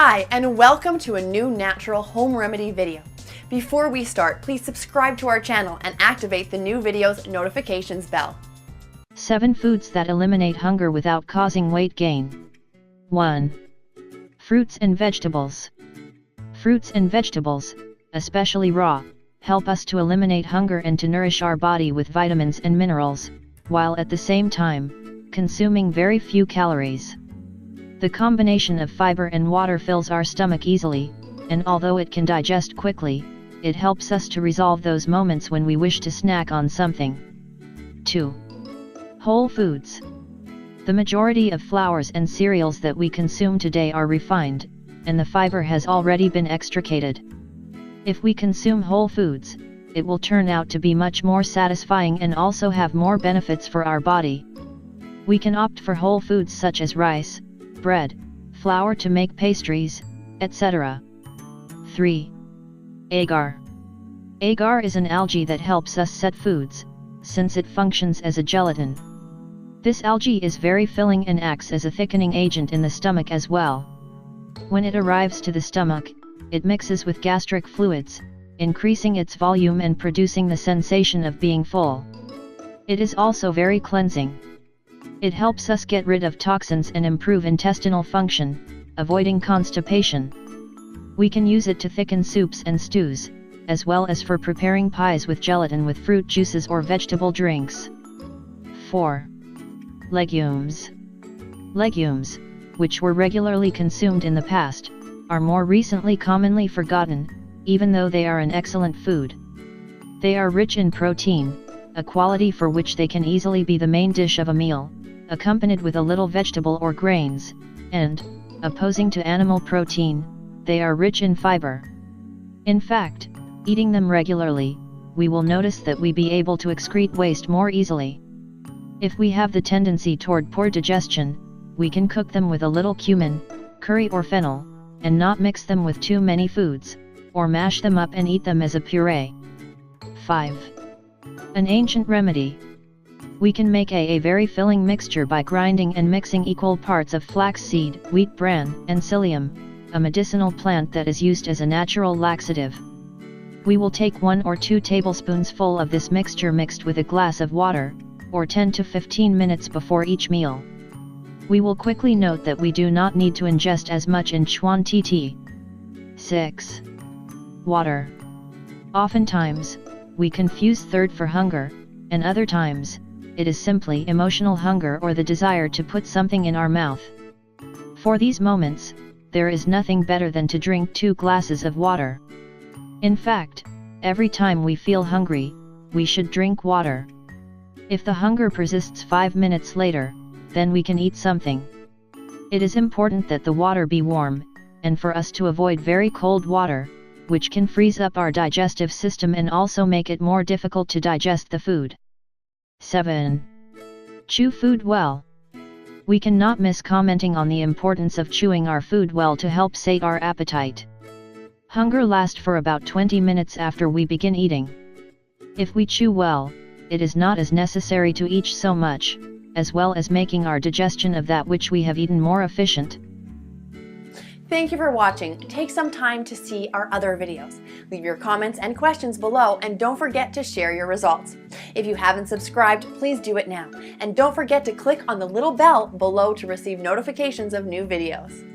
Hi, and welcome to a new natural home remedy video. Before we start, please subscribe to our channel and activate the new video's notifications bell. 7 foods that eliminate hunger without causing weight gain. 1. Fruits and vegetables. Fruits and vegetables, especially raw, help us to eliminate hunger and to nourish our body with vitamins and minerals, while at the same time, consuming very few calories. The combination of fiber and water fills our stomach easily, and although it can digest quickly, it helps us to resolve those moments when we wish to snack on something. 2. Whole foods. The majority of flours and cereals that we consume today are refined, and the fiber has already been extricated. If we consume whole foods, it will turn out to be much more satisfying and also have more benefits for our body. We can opt for whole foods such as rice, bread, flour to make pastries, etc. 3. Agar. Agar is an algae that helps us set foods, since it functions as a gelatin. This algae is very filling and acts as a thickening agent in the stomach as well. When it arrives to the stomach, it mixes with gastric fluids, increasing its volume and producing the sensation of being full. It is also very cleansing. It helps us get rid of toxins and improve intestinal function, avoiding constipation. We can use it to thicken soups and stews, as well as for preparing pies with gelatin with fruit juices or vegetable drinks. 4. Legumes. Legumes, which were regularly consumed in the past, are more recently commonly forgotten, even though they are an excellent food. They are rich in protein, a quality for which they can easily be the main dish of a meal, accompanied with a little vegetable or grains, and, opposing to animal protein, they are rich in fiber. In fact, eating them regularly, we will notice that we be able to excrete waste more easily. If we have the tendency toward poor digestion, we can cook them with a little cumin, curry or fennel, and not mix them with too many foods, or mash them up and eat them as a puree. 5. An ancient remedy. We can make a very filling mixture by grinding and mixing equal parts of flaxseed, wheat bran, and psyllium, a medicinal plant that is used as a natural laxative. We will take 1 or 2 tablespoons full of this mixture mixed with a glass of water, or 10 to 15 minutes before each meal. We will quickly note that we do not need to ingest as much in quantity. 6. Water. Oftentimes, we confuse thirst for hunger, and other times, it is simply emotional hunger or the desire to put something in our mouth. For these moments, there is nothing better than to drink 2 glasses of water. In fact, every time we feel hungry, we should drink water. If the hunger persists 5 minutes later, then we can eat something. It is important that the water be warm, and for us to avoid very cold water, which can freeze up our digestive system and also make it more difficult to digest the food. 7. Chew food well. We cannot miss commenting on the importance of chewing our food well to help sate our appetite. Hunger lasts for about 20 minutes after we begin eating. If we chew well, it is not as necessary to eat so much, as well as making our digestion of that which we have eaten more efficient. Thank you for watching. Take some time to see our other videos. Leave your comments and questions below, and don't forget to share your results. If you haven't subscribed, please do it now. And don't forget to click on the little bell below to receive notifications of new videos.